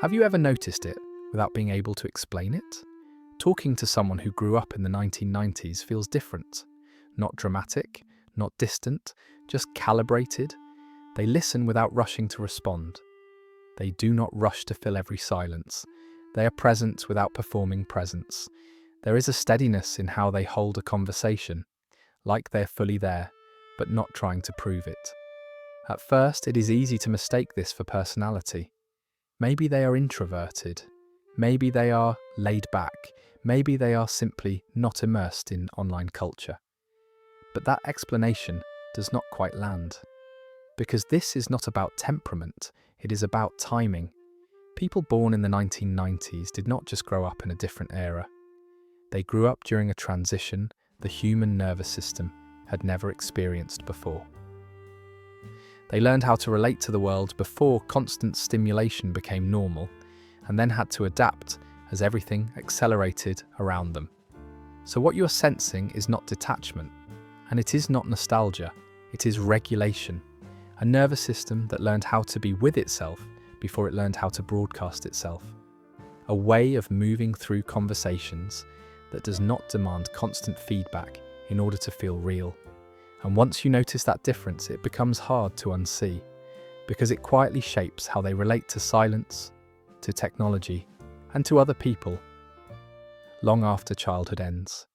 Have you ever noticed it without being able to explain it? Talking to someone who grew up in the 1990s feels different. Not dramatic, not distant, just calibrated. They listen without rushing to respond. They do not rush to fill every silence. They are present without performing presence. There is a steadiness in how they hold a conversation, like they're fully there, but not trying to prove it. At first, it is easy to mistake this for personality. Maybe they are introverted. Maybe they are laid back. Maybe they are simply not immersed in online culture. But that explanation does not quite land. Because this is not about temperament, it is about timing. People born in the 1990s did not just grow up in a different era. They grew up during a transition the human nervous system had never experienced before. They learned how to relate to the world before constant stimulation became normal, and then had to adapt as everything accelerated around them. So what you're sensing is not detachment, and it is not nostalgia, it is regulation. A nervous system that learned how to be with itself before it learned how to broadcast itself. A way of moving through conversations that does not demand constant feedback in order to feel real. And once you notice that difference, it becomes hard to unsee, because it quietly shapes how they relate to silence, to technology, and to other people, long after childhood ends.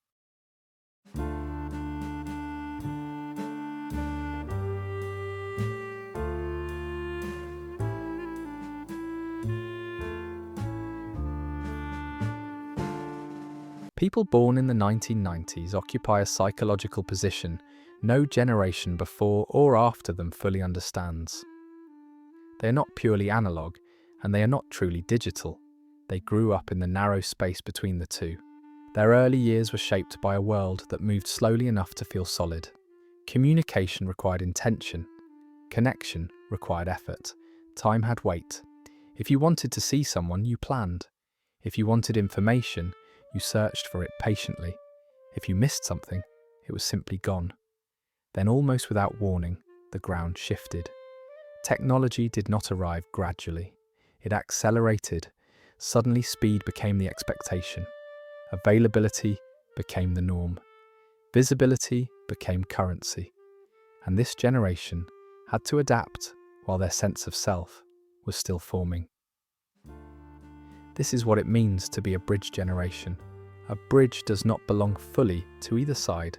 People born in the 1990s occupy a psychological position no generation before or after them fully understands. They are not purely analog, and they are not truly digital. They grew up in the narrow space between the two. Their early years were shaped by a world that moved slowly enough to feel solid. Communication required intention. Connection required effort. Time had weight. If you wanted to see someone, you planned. If you wanted information, you searched for it patiently. If you missed something, it was simply gone. Then, almost without warning, the ground shifted. Technology did not arrive gradually. It accelerated. Suddenly, speed became the expectation. Availability became the norm. Visibility became currency. And this generation had to adapt while their sense of self was still forming. This is what it means to be a bridge generation. A bridge does not belong fully to either side.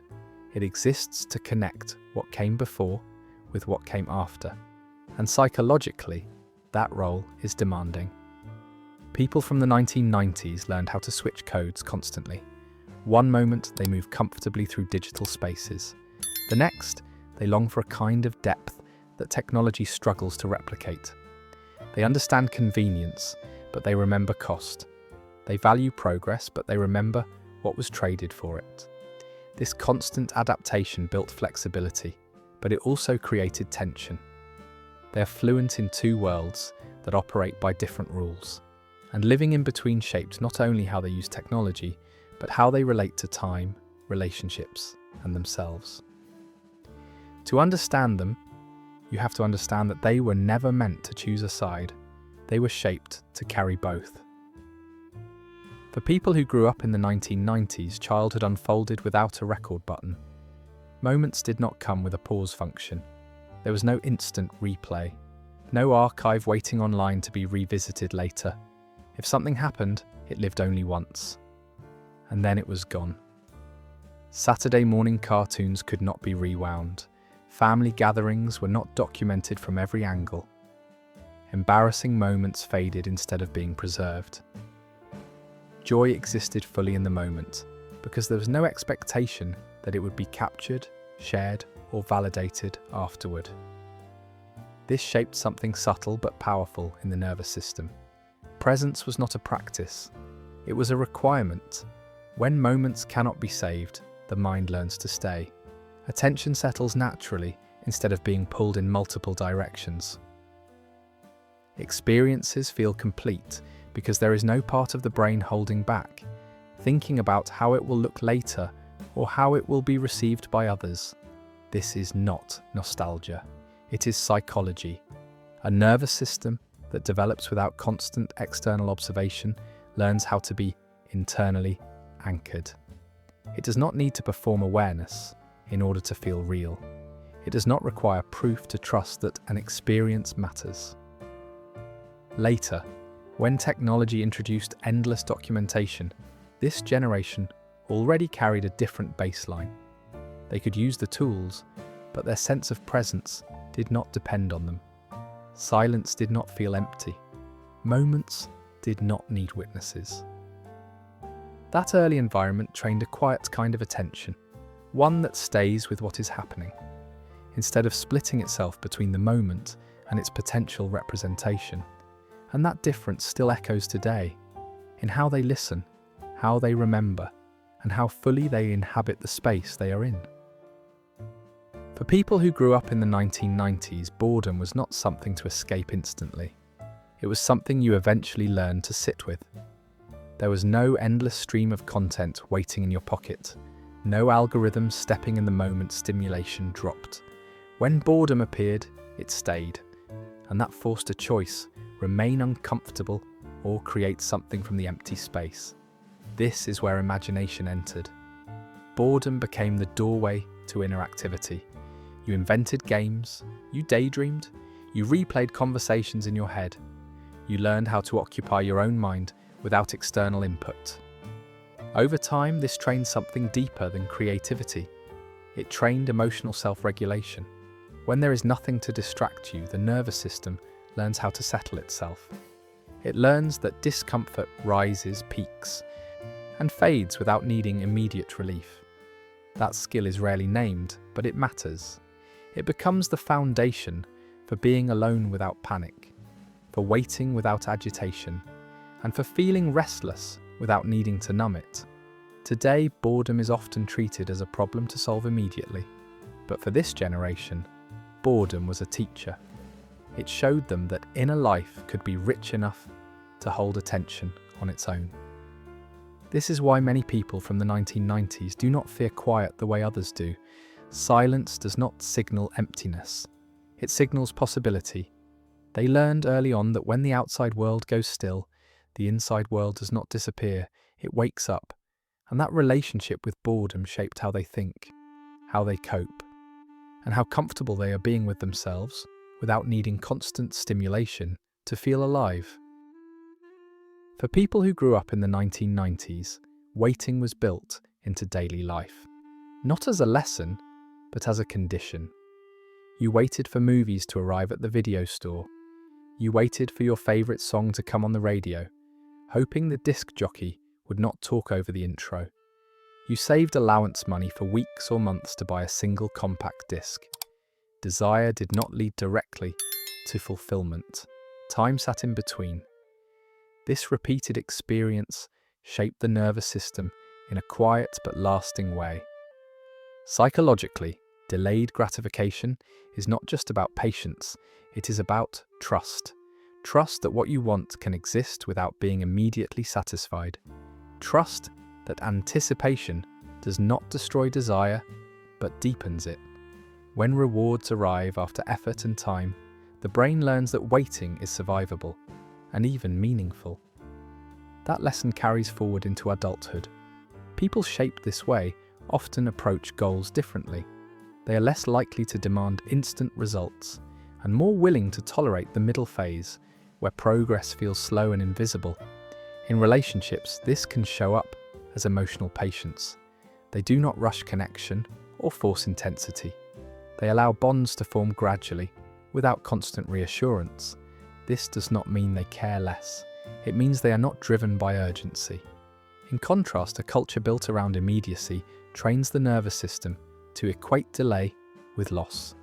It exists to connect what came before with what came after. And psychologically, that role is demanding. People from the 1990s learned how to switch codes constantly. One moment, they move comfortably through digital spaces. The next, they long for a kind of depth that technology struggles to replicate. They understand convenience, but they remember cost. They value progress, but they remember what was traded for it. This constant adaptation built flexibility, but it also created tension. They are fluent in two worlds that operate by different rules, and living in between shaped not only how they use technology, but how they relate to time, relationships, and themselves. To understand them, you have to understand that they were never meant to choose a side. They were shaped to carry both. For people who grew up in the 1990s, childhood unfolded without a record button. Moments did not come with a pause function. There was no instant replay, no archive waiting online to be revisited later. If something happened, it lived only once. And then it was gone. Saturday morning cartoons could not be rewound. Family gatherings were not documented from every angle. Embarrassing moments faded instead of being preserved. Joy existed fully in the moment, because there was no expectation that it would be captured, shared, or validated afterward. This shaped something subtle but powerful in the nervous system. Presence was not a practice, it was a requirement. When moments cannot be saved, the mind learns to stay. Attention settles naturally instead of being pulled in multiple directions. Experiences feel complete because there is no part of the brain holding back, thinking about how it will look later or how it will be received by others. This is not nostalgia. It is psychology, a nervous system that develops without constant external observation learns how to be internally anchored. It does not need to perform awareness in order to feel real. It does not require proof to trust that an experience matters. Later, when technology introduced endless documentation, this generation already carried a different baseline. They could use the tools, but their sense of presence did not depend on them. Silence did not feel empty. Moments did not need witnesses. That early environment trained a quiet kind of attention, one that stays with what is happening, instead of splitting itself between the moment and its potential representation. And that difference still echoes today, in how they listen, how they remember, and how fully they inhabit the space they are in. For people who grew up in the 1990s, boredom was not something to escape instantly. It was something you eventually learned to sit with. There was no endless stream of content waiting in your pocket, no algorithms stepping in the moment stimulation dropped. When boredom appeared, it stayed, and that forced a choice: remain uncomfortable or create something from the empty space. This is where imagination entered. Boredom became the doorway to interactivity. You invented games, you daydreamed, you replayed conversations in your head. You learned how to occupy your own mind without external input. Over time, this trained something deeper than creativity. It trained emotional self-regulation. When there is nothing to distract you, the nervous system learns how to settle itself. It learns that discomfort rises, peaks, and fades without needing immediate relief. That skill is rarely named, but it matters. It becomes the foundation for being alone without panic, for waiting without agitation, and for feeling restless without needing to numb it. Today, boredom is often treated as a problem to solve immediately, but for this generation, boredom was a teacher. It showed them that inner life could be rich enough to hold attention on its own. This is why many people from the 1990s do not fear quiet the way others do. Silence does not signal emptiness. It signals possibility. They learned early on that when the outside world goes still, the inside world does not disappear, it wakes up. And that relationship with boredom shaped how they think, how they cope, and how comfortable they are being with themselves without needing constant stimulation to feel alive. For people who grew up in the 1990s, waiting was built into daily life. Not as a lesson, but as a condition. You waited for movies to arrive at the video store. You waited for your favourite song to come on the radio, hoping the disc jockey would not talk over the intro. You saved allowance money for weeks or months to buy a single compact disc. Desire did not lead directly to fulfillment. Time sat in between. This repeated experience shaped the nervous system in a quiet but lasting way. Psychologically, delayed gratification is not just about patience, it is about trust. Trust that what you want can exist without being immediately satisfied. Trust that anticipation does not destroy desire, but deepens it. When rewards arrive after effort and time, the brain learns that waiting is survivable and even meaningful. That lesson carries forward into adulthood. People shaped this way often approach goals differently. They are less likely to demand instant results and more willing to tolerate the middle phase, where progress feels slow and invisible. In relationships, this can show up as emotional patience. They do not rush connection or force intensity. They allow bonds to form gradually, without constant reassurance. This does not mean they care less. It means they are not driven by urgency. In contrast, a culture built around immediacy trains the nervous system to equate delay with loss.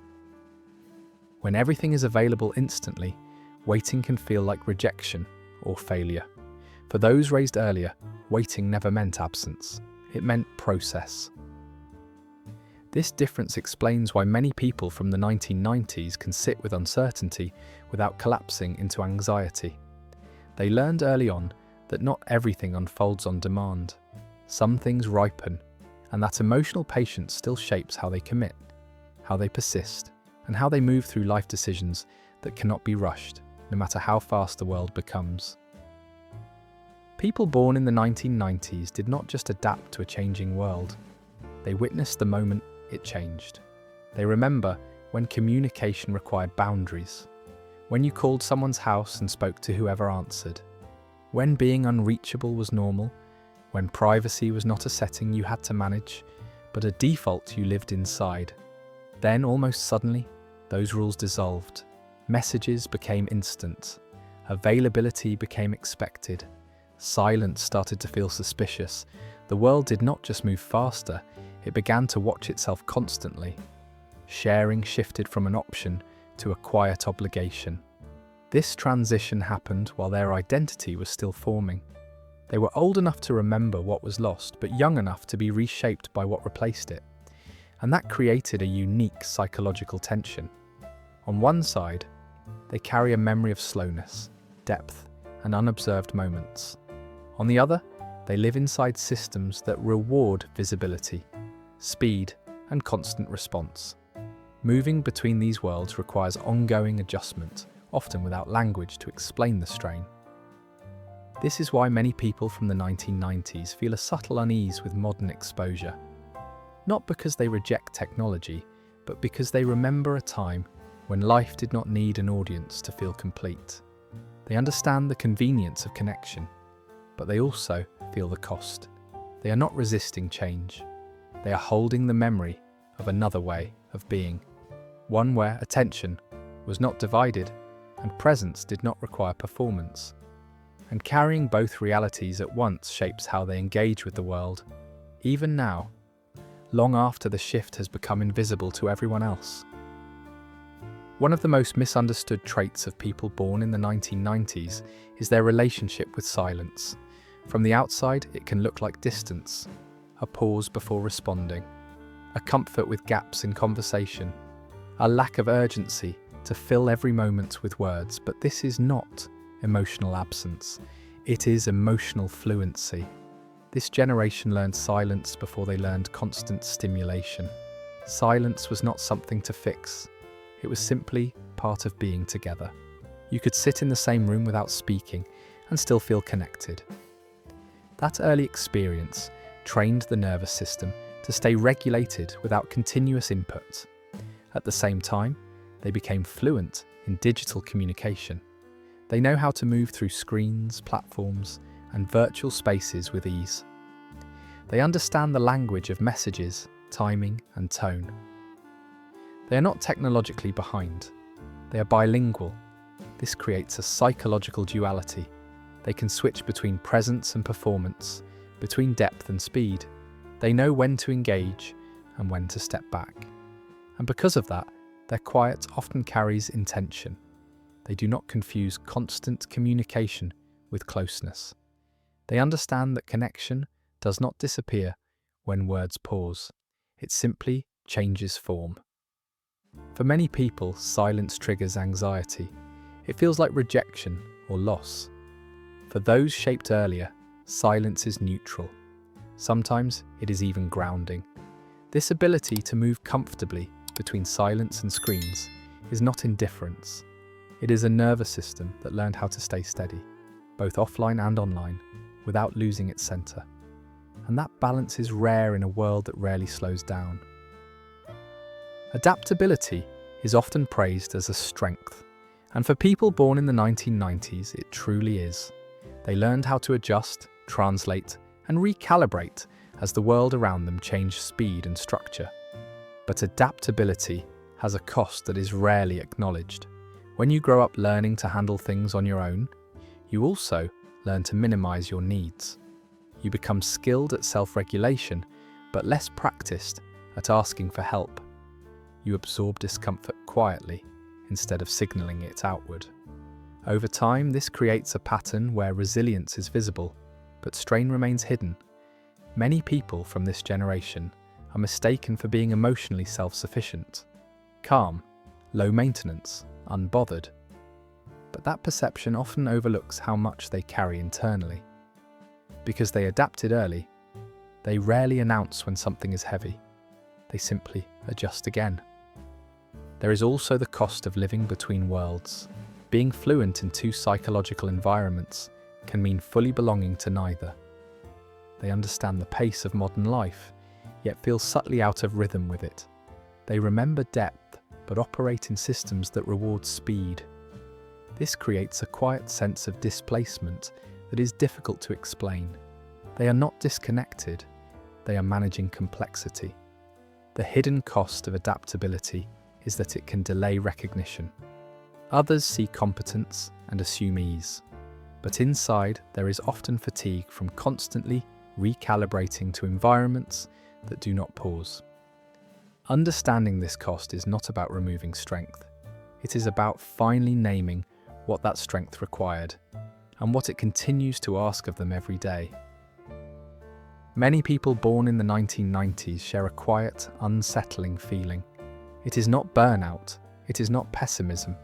When everything is available instantly, waiting can feel like rejection or failure. For those raised earlier, waiting never meant absence. It meant process. This difference explains why many people from the 1990s can sit with uncertainty without collapsing into anxiety. They learned early on that not everything unfolds on demand. Some things ripen, and that emotional patience still shapes how they commit, how they persist, and how they move through life decisions that cannot be rushed. no matter how fast the world becomes. People born in the 1990s did not just adapt to a changing world. They witnessed the moment it changed. They remember when communication required boundaries, when you called someone's house and spoke to whoever answered, when being unreachable was normal, when privacy was not a setting you had to manage, but a default you lived inside. Then, almost suddenly, those rules dissolved. Messages became instant. Availability became expected. Silence started to feel suspicious. The world did not just move faster, it began to watch itself constantly. Sharing shifted from an option to a quiet obligation. This transition happened while their identity was still forming. They were old enough to remember what was lost, but young enough to be reshaped by what replaced it. And that created a unique psychological tension. On one side, they carry a memory of slowness, depth, and unobserved moments. On the other, they live inside systems that reward visibility, speed, and constant response. Moving between these worlds requires ongoing adjustment, often without language to explain the strain. This is why many people from the 1990s feel a subtle unease with modern exposure. Not because they reject technology, but because they remember a time when life did not need an audience to feel complete. They understand the convenience of connection, but they also feel the cost. They are not resisting change. They are holding the memory of another way of being, one where attention was not divided and presence did not require performance. And carrying both realities at once shapes how they engage with the world, even now, long after the shift has become invisible to everyone else. One of the most misunderstood traits of people born in the 1990s is their relationship with silence. From the outside, it can look like distance, a pause before responding, a comfort with gaps in conversation, a lack of urgency to fill every moment with words. But this is not emotional absence. It is emotional fluency. This generation learned silence before they learned constant stimulation. Silence was not something to fix. It was simply part of being together. You could sit in the same room without speaking and still feel connected. That early experience trained the nervous system to stay regulated without continuous input. At the same time, they became fluent in digital communication. They know how to move through screens, platforms, and virtual spaces with ease. They understand the language of messages, timing, and tone. They are not technologically behind. They are bilingual. This creates a psychological duality. They can switch between presence and performance, between depth and speed. They know when to engage and when to step back. And because of that, their quiet often carries intention. They do not confuse constant communication with closeness. They understand that connection does not disappear when words pause. It simply changes form. For many people, silence triggers anxiety. It feels like rejection or loss. For those shaped earlier, silence is neutral. Sometimes it is even grounding. This ability to move comfortably between silence and screens is not indifference. It is a nervous system that learned how to stay steady, both offline and online, without losing its center. And that balance is rare in a world that rarely slows down. Adaptability is often praised as a strength, and for people born in the 1990s, it truly is. They learned how to adjust, translate, and recalibrate as the world around them changed speed and structure. But adaptability has a cost that is rarely acknowledged. When you grow up learning to handle things on your own, you also learn to minimize your needs. You become skilled at self-regulation, but less practiced at asking for help. You absorb discomfort quietly instead of signaling it outward. Over time, this creates a pattern where resilience is visible, but strain remains hidden. Many people from this generation are mistaken for being emotionally self-sufficient, calm, low maintenance, unbothered. But that perception often overlooks how much they carry internally. Because they adapted early, they rarely announce when something is heavy. They simply adjust again. There is also the cost of living between worlds. Being fluent in two psychological environments can mean fully belonging to neither. They understand the pace of modern life, yet feel subtly out of rhythm with it. They remember depth, but operate in systems that reward speed. This creates a quiet sense of displacement that is difficult to explain. They are not disconnected, they are managing complexity. The hidden cost of adaptability is that it can delay recognition. Others see competence and assume ease, but inside there is often fatigue from constantly recalibrating to environments that do not pause. Understanding this cost is not about removing strength. It is about finally naming what that strength required and what it continues to ask of them every day. Many people born in the 1990s share a quiet, unsettling feeling. It is not burnout, it is not pessimism.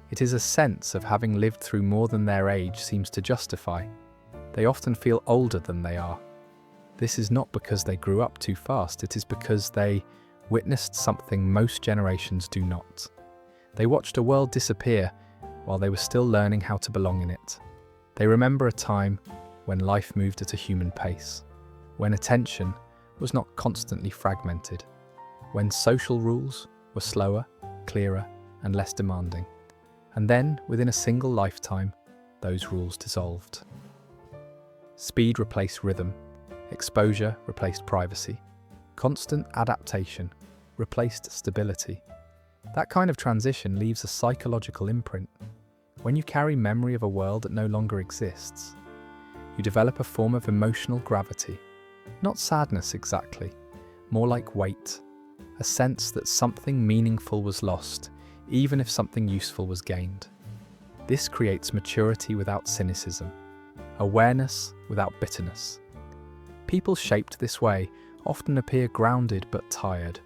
It is a sense of having lived through more than their age seems to justify. They often feel older than they are. This is not because they grew up too fast, it is because they witnessed something most generations do not. They watched a world disappear while they were still learning how to belong in it. They remember a time when life moved at a human pace, when attention was not constantly fragmented, when social rules were slower, clearer, and less demanding. And then, within a single lifetime, those rules dissolved. Speed replaced rhythm, exposure replaced privacy, constant adaptation replaced stability. That kind of transition leaves a psychological imprint. When you carry memory of a world that no longer exists, you develop a form of emotional gravity. Not sadness exactly, more like weight, a sense that something meaningful was lost, even if something useful was gained. This creates maturity without cynicism, awareness without bitterness. People shaped this way often appear grounded but tired,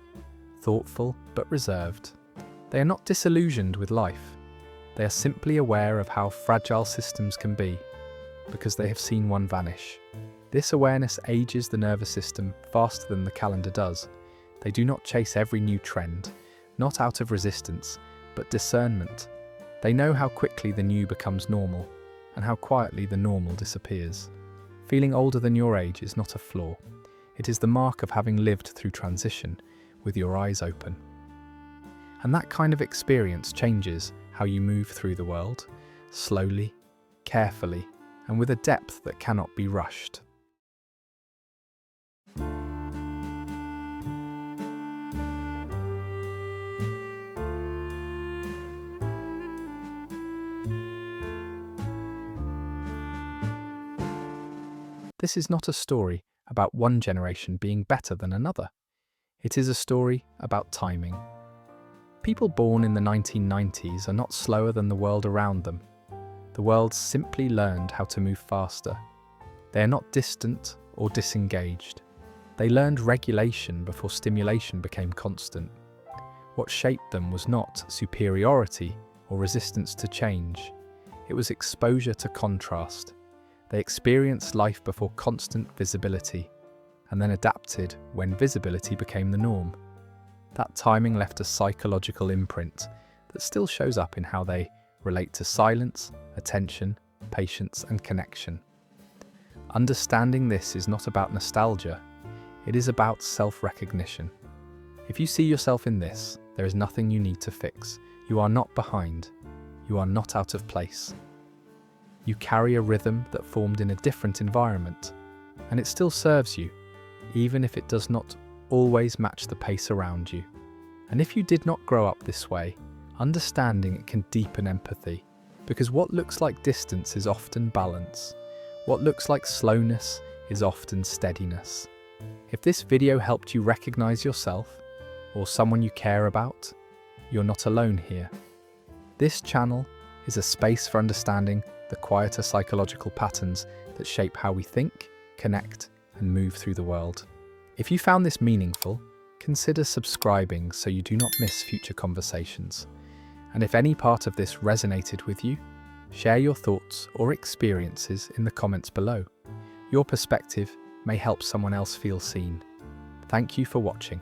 thoughtful but reserved. They are not disillusioned with life. They are simply aware of how fragile systems can be, because they have seen one vanish. This awareness ages the nervous system faster than the calendar does. They do not chase every new trend, not out of resistance, but discernment. They know how quickly the new becomes normal, and how quietly the normal disappears. Feeling older than your age is not a flaw. It is the mark of having lived through transition with your eyes open. And that kind of experience changes how you move through the world, slowly, carefully, and with a depth that cannot be rushed. This is not a story about one generation being better than another. It is a story about timing. People born in the 1990s are not slower than the world around them. The world simply learned how to move faster. They are not distant or disengaged. They learned regulation before stimulation became constant. What shaped them was not superiority or resistance to change. It was exposure to contrast. They experienced life before constant visibility, and then adapted when visibility became the norm. That timing left a psychological imprint that still shows up in how they relate to silence, attention, patience, and connection. Understanding this is not about nostalgia, it is about self-recognition. If you see yourself in this, there is nothing you need to fix. You are not behind. You are not out of place. You carry a rhythm that formed in a different environment, and it still serves you, even if it does not always match the pace around you. And if you did not grow up this way, understanding it can deepen empathy, because what looks like distance is often balance. What looks like slowness is often steadiness. If this video helped you recognize yourself, or someone you care about, you're not alone here. This channel is a space for understanding the quieter psychological patterns that shape how we think, connect, and move through the world. If you found this meaningful, consider subscribing so you do not miss future conversations. And if any part of this resonated with you, share your thoughts or experiences in the comments below. Your perspective may help someone else feel seen. Thank you for watching.